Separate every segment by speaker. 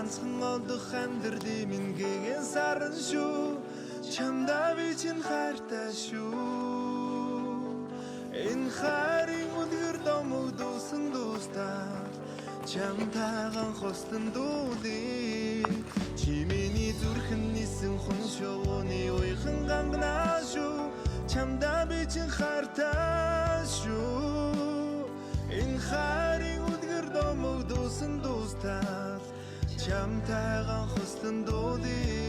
Speaker 1: ганцхан олдох амьдралын минь гэгэн сарн шүү чамда би чинь хайртай шүү энэ хайрын үлгэр домог дуусан дуустал чамтайган хостон дуулий чи миний зүрхэн нисэн хон шовны уйхан гангнаа шүү чамда би чинь хайртай шүү энэ хайрын үлгэр домог дуусан дуустал чамтайган хостон дуулий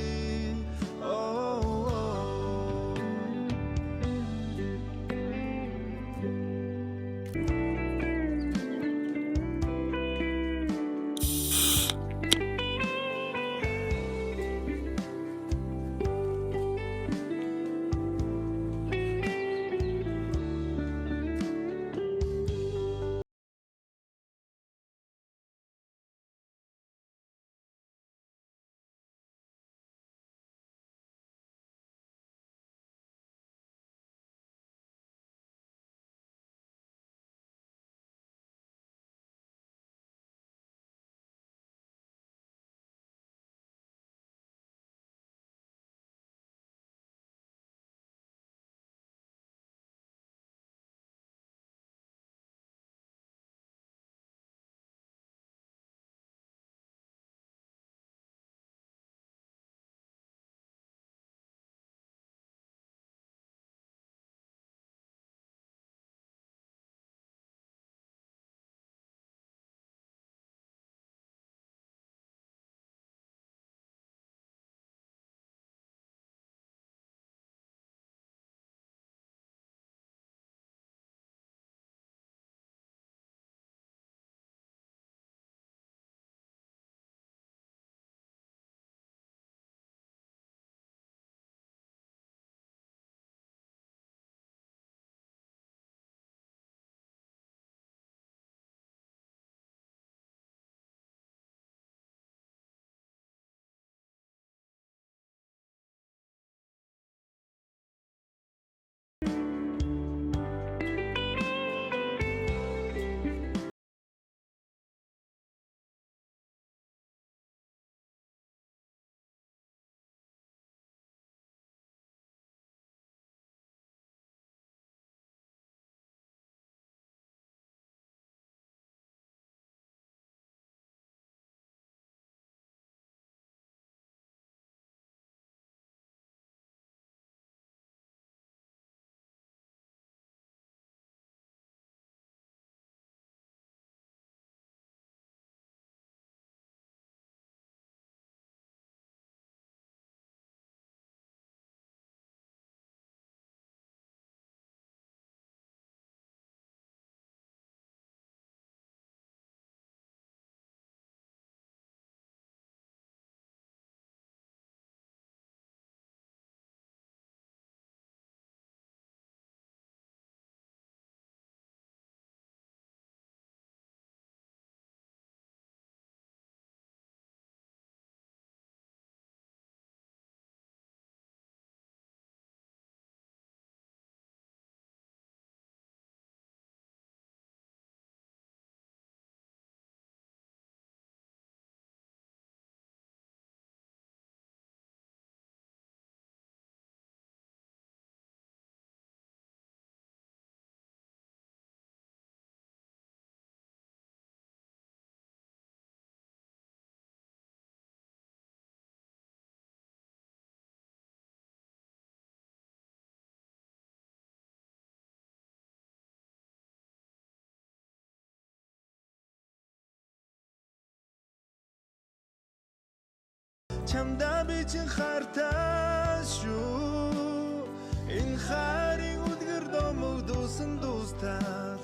Speaker 1: чамда би чинь хайртай шүү энэ хайрын үлгэр домог дуусан дуустал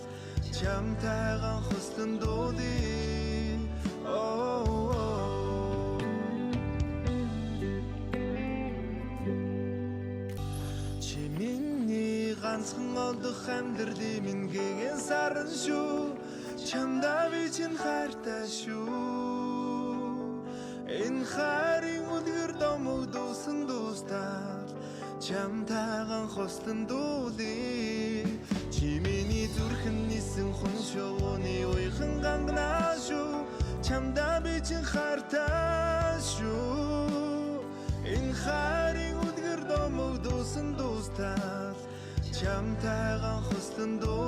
Speaker 1: чамтайган хостон дуулий чи миний ганцхан олдох амьдралын минь гэгэн сарн шүү чамда би чинь хайртай шүү энэ хайрын үлгэр домог дуусан дуустал чамтайган хостон дуулий чи миний зүрхэн нисэн хон шовны уйхан гангнаа шүү чамда би чин хайртай шүү энэ хайрын үдгэр домог дуусан дуустал чамтайгаан хуслан дуу